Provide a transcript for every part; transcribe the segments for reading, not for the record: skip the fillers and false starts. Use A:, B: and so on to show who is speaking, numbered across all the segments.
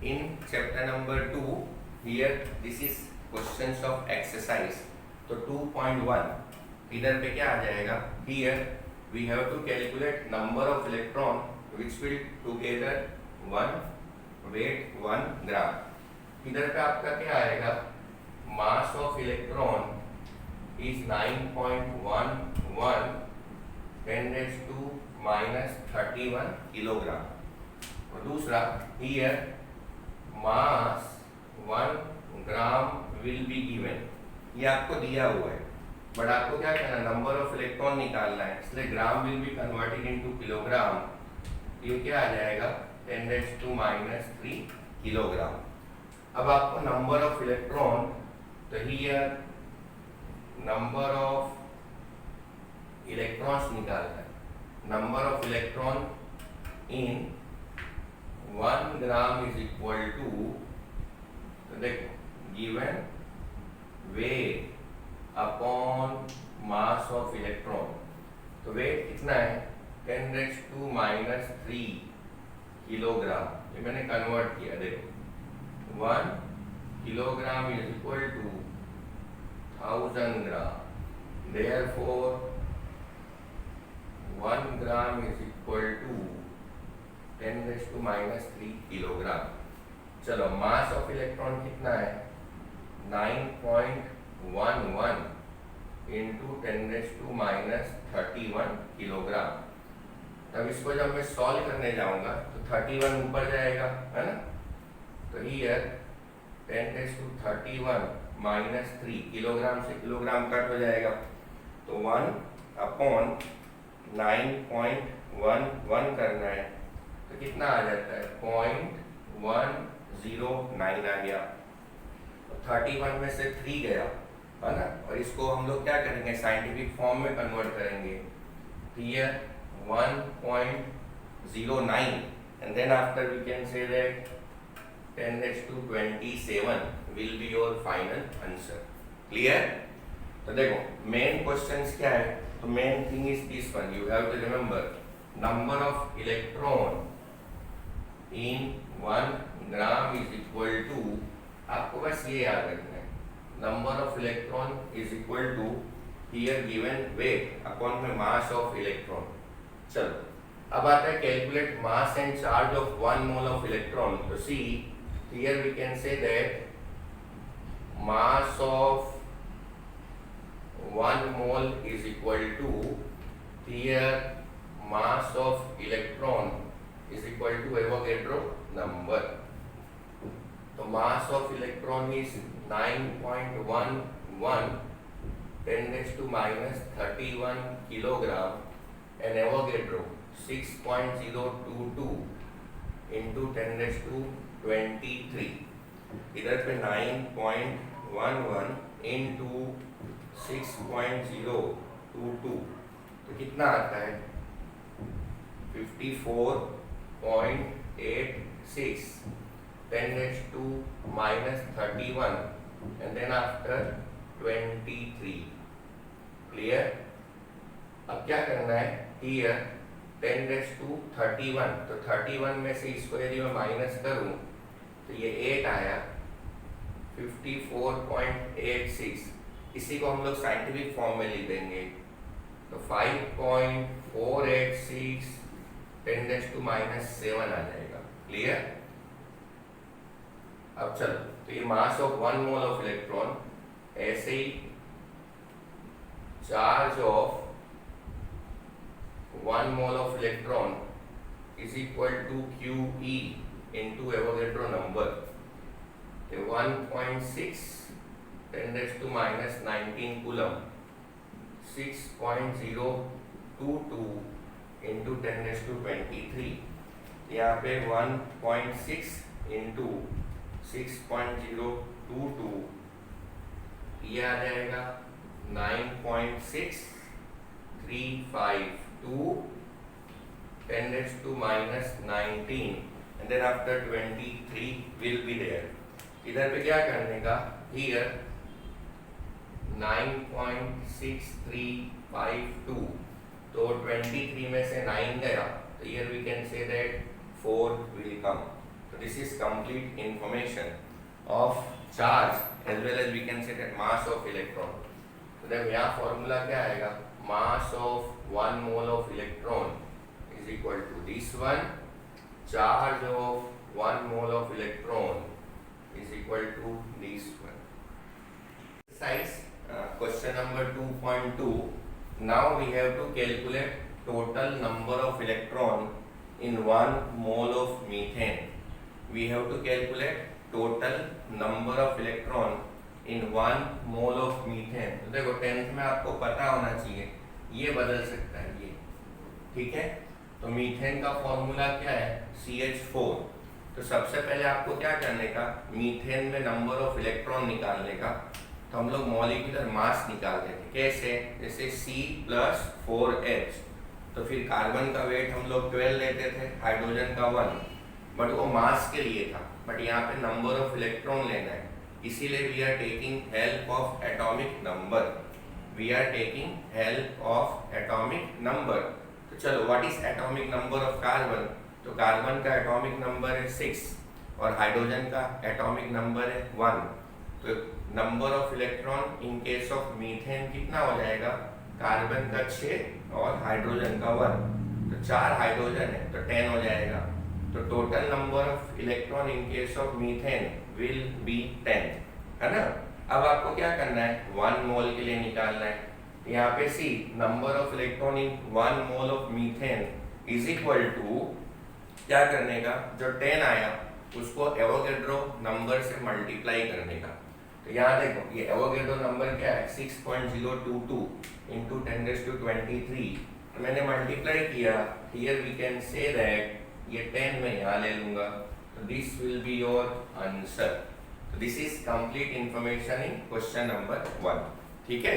A: in chapter number 2, here this is questions of exercise. तो 2.1 इधर पे क्या आ जाएगा? Here we have to calculate number of electron which will together one weight 1 gram. इधर पे आपका क्या आएगा? Mass of electron is 9.11 10 raised to minus 31 kilogram. और दूसरा here mass 1 gram will be given. ये आपको दिया हुआ है, बट आपको क्या करना, नंबर ऑफ इलेक्ट्रॉन निकालना है, इसलिए gram will be converted into kilogram. ये क्या आ जाएगा? 10 raised to minus 3 किलोग्राम. अब आपको नंबर ऑफ इलेक्ट्रॉन, तो हियर नंबर ऑफ इलेक्ट्रॉन्स निकालना है. Number of electron in 1 gram is equal to, तो देखो, given weight upon mass of electron. तो वेट कितना है? 10 raised to minus 3 किलोग्राम. ये मैंने कन्वर्ट किया. देखो 1 kilogram is equal to 1000 gram. Therefore 1 gram is equal to 10 raised to minus 3 kilogram. चलो, मास ऑफ इलेक्ट्रॉन कितना है? 9.11 into 10 raised to minus 31 kilogram. तब इसको जब मैं सॉल्व करने जाऊंगा तो 31 ऊपर जाएगा, है ना? तो here 10 raised to 31 minus 3 kilogram से किलोग्राम कट हो जाएगा. तो 1 अपॉन 9.11 करना है, तो कितना आ जाता है? 0.109 आ गया. 31 में से 3 गया, है ना? और इसको हम लोग क्या करेंगे? साइंटिफिक फॉर्म में कन्वर्ट करेंगे. Here 1.09 and then after we can say that 10 raised to 27 will be your final answer. Clear? तो देखो, मेन क्वेश्चंस क्या है? तो main thing is this one. You have to remember number of electron in 1 gram is equal to, आपको बस ये याद रखना है, number of electron is equal to here given weight upon में मास ऑफ इलेक्ट्रॉन. चलो, अब आता है calculate mass and charge of 1 mole of electron. तो see, here we can say that mass of 1 mole is equal to, here mass of electron is equal to Avogadro number. तो mass of electron is 9.11 10 raised to minus 31 kilogram and Avogadro 6.022 into 10 raised to 23. इधर पे 9.11 into 6.022, तो कितना आता है? 54.86 10 raised to minus 31 and then after 23. Clear? अब क्या करना है? हियर 10 raised to 31, तो 31 में से इसको यदि मैं माइनस करूं तो ये 8 आया. 54.86, इसी को हम लोग साइंटिफिक फॉर्म में लिख देंगे. तो 5.486 10 raised to minus 7 आ जाएगा. क्लियर? अब चलो, तो ये mass of 1 mole of electron, ऐसे ही charge of 1 mole of electron is equal to QE into Avogadro number. 1.6 10 raised to minus 19 coulomb. 6.022 into 10 raised to 23. यहाँ पे 1.6 into 6.022, ये आ जाएगा 9.6352 10 raised to minus 19 and then after 23 will be there. इधर पे क्या करने का? Here 9.6352, तो 23 में से 9 गया, तो here we can say that 4 will come. So this is complete information of charge as well as we can say that mass of electron. तो देखो यहाँ फॉर्मूला क्या आएगा, mass of 1 mole of electron is equal to this one, charge of 1 mole of electron is equal to this one. Exercise question number 2.2. Now we have to calculate total number of electron in 1 mole of methane. We have to calculate total number of electron in 1 mole of methane. तो देखो 10th में आपको पता होना चाहिए, ये बदल सकता है ये, ठीक है। तो मीथेन का फॉर्मूला क्या है, CH4। तो सबसे पहले आपको क्या करने का, मीथेन में नंबर ऑफ इलेक्ट्रॉन निकालने का। तो हम लोग मॉलिक्यूलर मास निकालते थे, कैसे, जैसे C+4H। तो फिर कार्बन का वेट हम लोग 12 लेते थे, हाइड्रोजन का 1, बट वो मास के लिए था। बट यहाँ पे नंबर ऑफ इलेक्ट्रॉन लेना है, इसीलिए we are taking help of atomic number. We are taking help of atomic number. तो चलो, what is atomic number of carbon? तो कार्बन का एटॉमिक नंबर है 6 और हाइड्रोजन का एटॉमिक नंबर है 1। तो number of electron in case of methane कितना हो जाएगा, कार्बन का 6 और हाइड्रोजन का 1। तो 4 हाइड्रोजन है तो 10 हो जाएगा। तो total number of electron in case of methane will be 10, है ना। अब आपको क्या करना है, 1 मोल के लिए निकालना है। यहाँ पे see number of electron in 1 mole of methane is equal to क्या करने का, जो 10 आया उसको एवोगैड्रो नंबर से मल्टीप्लाई करने का। तो यहाँ देखो, ये एवोगैड्रो नंबर क्या है, 6.022 इंटू 10⁻23। तो मैंने मल्टीप्लाई किया, here we can say that ये 10 मैं यहाँ ले लूंगा। तो this will be your answer. तो this is complete information in question number 1, ठीक है।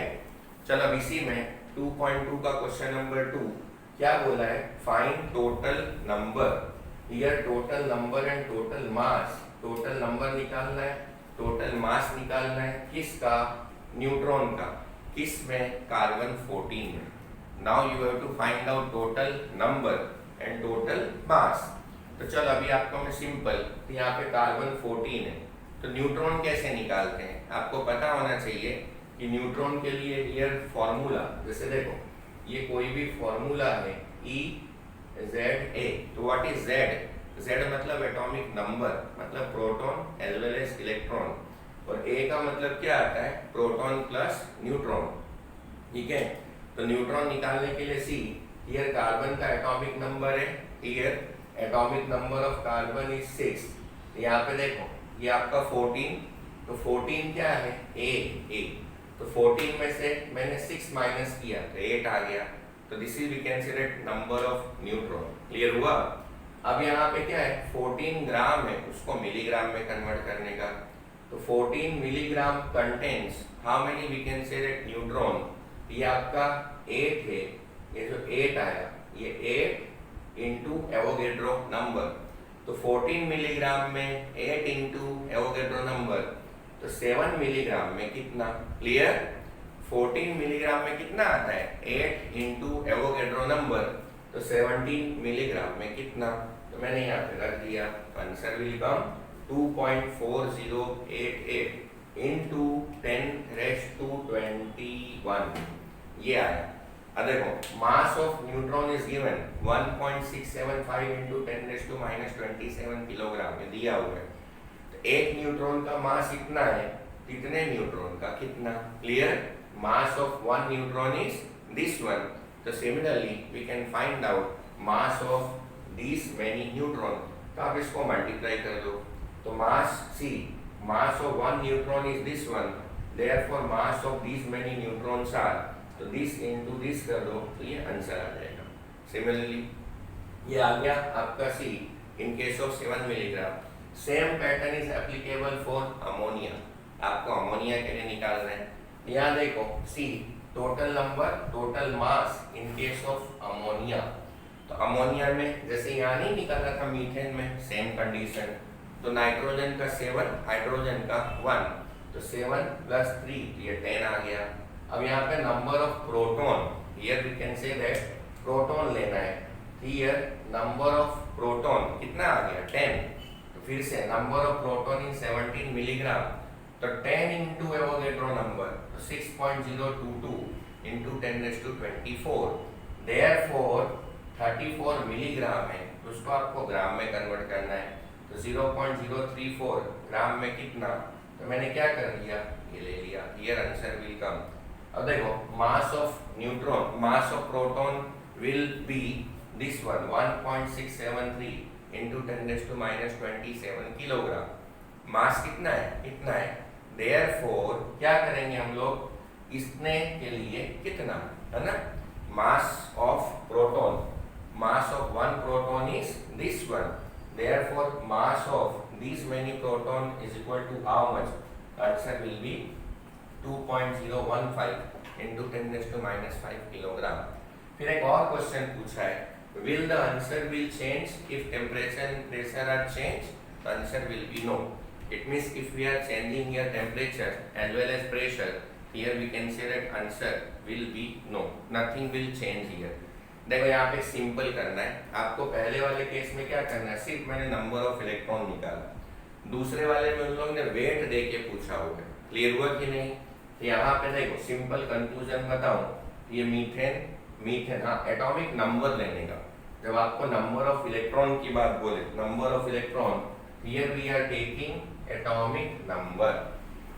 A: चलो अब इसी में 2.2 का क्वेश्चन नंबर 2 क्या बोला है, find total number. Here total number and total mass. Total number निकालना है, टोटल मास निकालना है, किसका, न्यूट्रॉन का। किस में, कार्बन 14 में। Now you have to find out total number and total mass. तो चलो अभी आपको मैं सिंपल, तो यहाँ पे कार्बन 14 है, तो न्यूट्रॉन कैसे निकालते हैं, आपको पता होना चाहिए कि न्यूट्रॉन के लिए हियर फॉर्मूला, जैसे देखो ये कोई भी फॉर्मूला है EZA। तो व्हाट इज Z? Z मतलब एटॉमिक नंबर, मतलब proton as well as electron, और A का मतलब क्या आता है, प्रोटॉन प्लस न्यूट्रॉन, ठीक है। तो न्यूट्रॉन निकालने के लिए सी, हियर कार्बन का एटॉमिक नंबर है, here atomic number of carbon is 6। यहाँ पे देखो ये आपका 14, तो 14 क्या है, A। तो 14 में से मैंने 6 माइनस किया तो 8 आ गया। तो this is we can say that number of neutron. Clear हुआ। अब यहाँ पे क्या है, 14 ग्राम है, उसको मिलीग्राम में कन्वर्ट करने का। तो 14 milligram contains how many, we can say that neutron. ये आपका 8 है, ये जो 8 आया, ये 8 इंटू एवोगैड्रो नंबर। तो 14 मिलीग्राम में 8 इंटू एवोगैड्रो नंबर, तो 7 मिलीग्राम में कितना। क्लियर। 14 मिलीग्राम में कितना आता है, 8 इंटू एवोगैड्रो नंबर, तो 17 मिलीग्राम में कितना। तो मैंने यहाँ पे रख दिया, आंसर विल कम 2.4088 इंटू 10⁻21, ये आया। अब देखो mass of neutron is given 1.675 into 10⁻⁻27 kilogram में दिया हुआ है। तो एक न्यूट्रॉन का मास इतना है, कितने न्यूट्रॉन का कितना। Clear. Mass of 1 neutron is this one. तो similarly we can find out mass of this many neutron. तो आप इसको मल्टीप्लाई कर दो, तो mass see, mass of 1 neutron is this one, therefore mass of this many neutrons are, तो this into this कर दो, तो ये आंसर आ जाएगा। सिमिलरली ये आ गया आपका see in case of 7 milligram. Same pattern is applicable for ammonia. आपको अमोनिया के लिए निकालना है। यहाँ देखो see, total number, total mass in case of ammonia. तो अमोनिया में जैसे यहाँ नहीं निकाला था मीथेन में, सेम कंडीशन। तो नाइट्रोजन का 7, हाइड्रोजन का 1, तो 7 + 3, ये 10 आ गया। अब यहाँ पे number of proton, here we can say that proton लेना है। हियर नंबर ऑफ प्रोटॉन कितना आ गया, 10। तो फिर से number of proton in 17 milligram, तो 10 इंटू एवोगैड्रो नंबर, तो 6.022 इंटू 10⁻²4, देयरफॉर 34 मिलीग्राम है, तो उसको आपको ग्राम में कन्वर्ट करना है। तो 0.034 ग्राम में कितना, तो मैंने क्या कर लिया, ये ले लिया, हियर आंसर विल कम। अब देखो mass of neutron, mass of proton will be this one 1.673 into 10⁻27 kilogram. Mass कितना है, इतना है, देयरफॉर क्या करेंगे हम लोग, इतने के लिए कितना है ना, मास of proton, mass of one proton is this one, therefore mass of these many proton is equal to how much, answer will be 2.015 into 10⁻⁵ kilogram. फिर एक और क्वेश्चन पूछा है, will the answer will change if temperature and pressure are changed, the answer will be no. It means if we are changing here temperature as well as pressure, here we can say that answer will be no, nothing will change here। देखो यहाँ पे simple करना है आपको। पहले वाले case में क्या करना है, सिर्फ मैंने नंबर ऑफ इलेक्ट्रॉन निकाला, दूसरे वाले में उन लोगों ने वेट दे के पूछा होगा, क्लियर हुआ कि नहीं। तो यहाँ पे देखो सिंपल कंक्लूजन बताऊं, ये मीथेन हाँ एटॉमिक नंबर लेने का, जब आपको नंबर ऑफ इलेक्ट्रॉन की बात बोले, number of electron, here we are taking atomic number.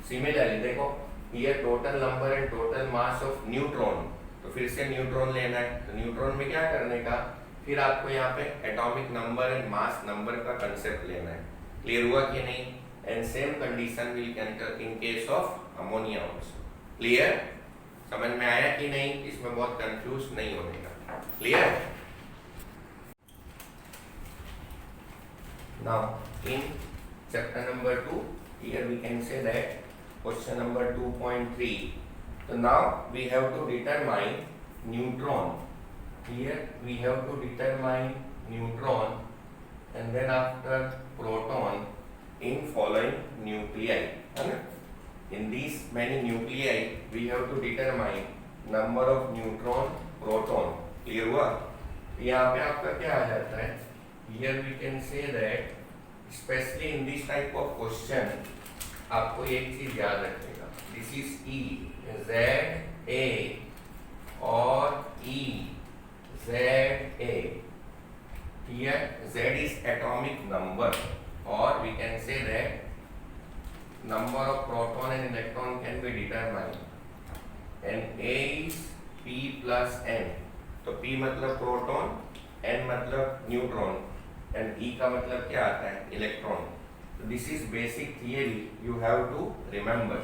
A: Similarly देखो here total number and total mass of neutron, तो फिर से न्यूट्रॉन लेना है, तो न्यूट्रॉन में क्या करने का, फिर आपको यहाँ पे atomic number and mass number का कंसेप्ट लेना है, क्लियर हुआ कि नहीं। And same condition will enter in case of ammonia also, clear, समझ में आया कि नहीं, इसमें बहुत कंफ्यूज नहीं होने का, clear. Now in chapter number 2 here we can say that question number 2.3, so now we have to determine neutron, here we have to determine neutron and then after proton in following nuclei, है ना। In these many nuclei we have to determine number of neutron, proton, clear हुआ। यहाँ पे आपका क्या आ जाता है, here we can say that especially in this type of question आपको एक चीज याद रखिएगा, this is E, Z A or E Z A, here Z is atomic number or we can say that number of proton and electron can be determined, and A is P plus N, तो P मतलब proton, N मतलब neutron and E का मतलब क्या आता है, electron. So this is basic theory you have to remember।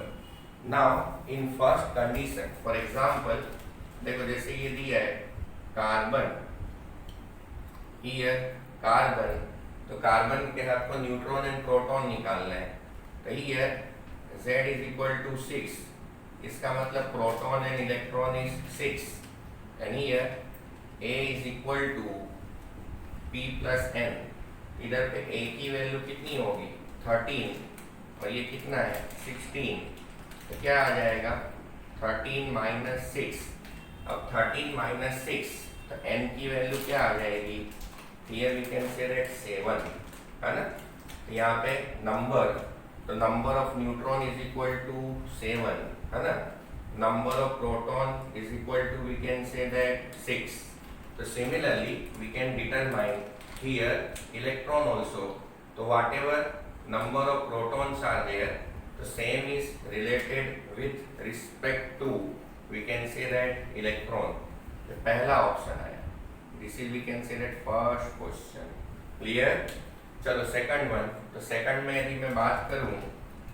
A: Now in first condition, for example देखो जैसे ये दिया है कार्बन, here कार्बन, तो कार्बन के आपको न्यूट्रॉन एंड प्रोटॉन निकालना है, तो here Z is equal to 6, इसका मतलब proton and electron is 6, and here A is equal to P plus N, इधर पे A की वैल्यू कितनी होगी 13 और ये कितना है 16, तो क्या आ जाएगा 13 माइनस 6, अब 13 माइनस 6 तो n की वैल्यू क्या आ जाएगी, here we can say that 7, है ना। तो यहाँ पे नंबर, तो number of neutron is equal to 7, है ना, number of proton is equal to we can say that 6। तो similarly we can determine here electron also, तो whatever number of protons are there, the same is related with respect to we can say that electron, the पहला option आया, this is we can say that first question, clear। चलो second one, तो second में यदि मैं बात करूं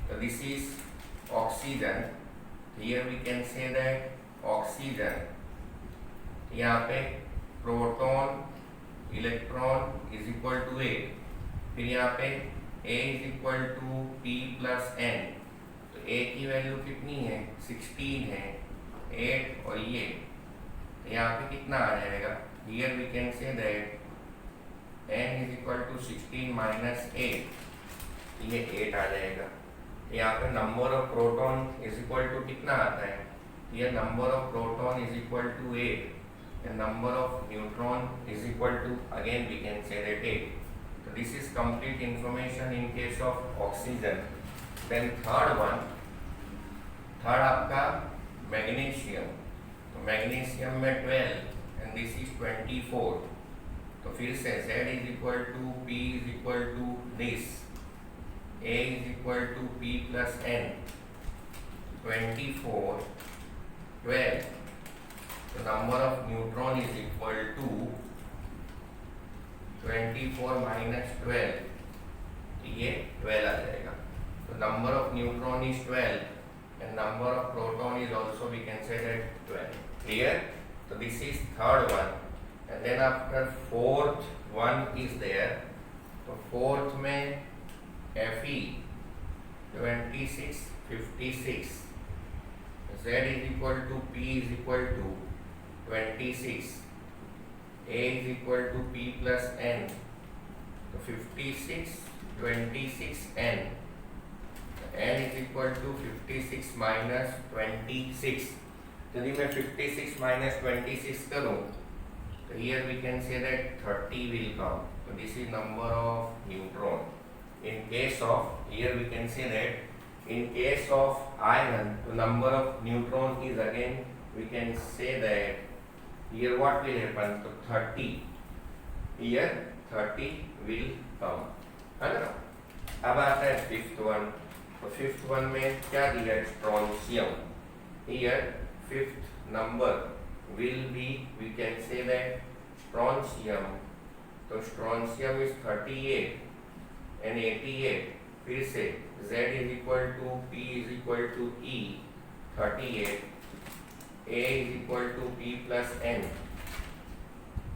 A: तो this is oxygen, here we can say that oxygen, यहाँ पे proton electron is equal to 8, फिर यहाँ पे A is equal to P plus N, तो A की वैल्यू कितनी है 16 है, 8 और ये, तो यहाँ पे कितना आ जाएगा, here we can say that N is equal to 16 minus 8, ये 8 आ जाएगा। यहाँ पे number of proton is equal to कितना आता है, ये number of proton is equal to 8 and number of neutron is equal to again we can say that 8, तो So this is complete information in case of oxygen. Then third आपका magnesium, तो magnesium में 12 and this is 24. तो फिर से Z is equal to P is equal to this, A is equal to P plus N. 24, 12. The number of neutron is equal to 24 minus 12. ये 12 आ जाएगा. So number of neutron is 12 and number of proton is also we can say that 12. Clear? So this is third one, and then after fourth one is there. So fourth में Fe 26, 56. Z is equal to P is equal to 26. A is equal to P plus N. So 56, 26 N. N is equal to 56 minus 26. यदि मैं 56 minus 26 करूँ, तो here we can say that 30 will come. So this is number of neutron. In case of, here we can say that in case of iron, the number of neutron is again we can say that here what will happen? So 30. Here 30 will come. है ना? अब आता है fifth one. तो fifth one में क्या दिया है? Strontium. Here fifth number will be we can say that strontium. तो strontium is 38 and 88. फिर से Z is equal to P is equal to E 38. A is equal to P plus N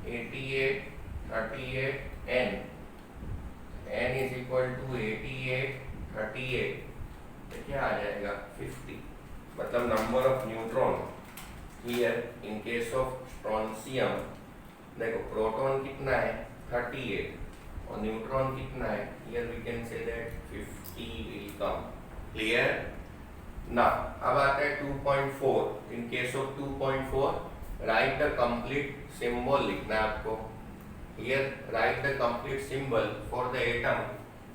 A: 88, 38 N. N is equal to 88, 38. तो क्या आ जाएगा? 50. मतलब number of neutron here in case of strontium, देखो proton कितना है? 38 और न्यूट्रॉन कितना है? Here we can say that 50 will come. Clear? ना अब आता है 2.4. In case of 2.4 write the complete symbol लिखना है आपको. Here write the complete symbol for the atom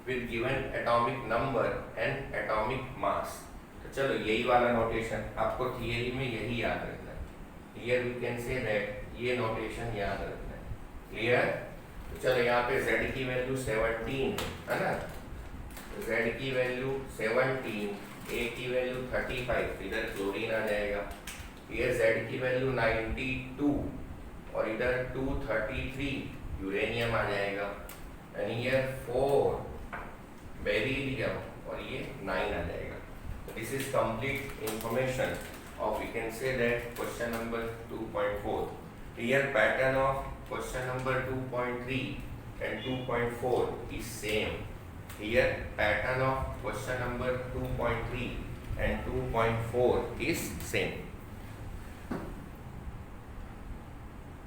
A: with given atomic number and atomic mass. तो चलो यही वाला नोटेशन आपको थियरी में यही याद रखना है. Here we can say that ये नोटेशन याद रखना है. क्लियर? तो चलो यहाँ पे Z की वैल्यू 17 है ना. Z की वैल्यू 17, A की वैल्यू 35, इधर क्लोरीन आ जाएगा. ये Z की वैल्यू 92 और इधर 233 यूरेनियम आ जाएगा. एंड हियर 4 बेरिलियम और ये 9 आ जाएगा. This is complete information of we can say that question number 2.4. Here pattern of question number 2.3 and 2.4 is same. Here pattern of question number 2.3 and 2.4 is same.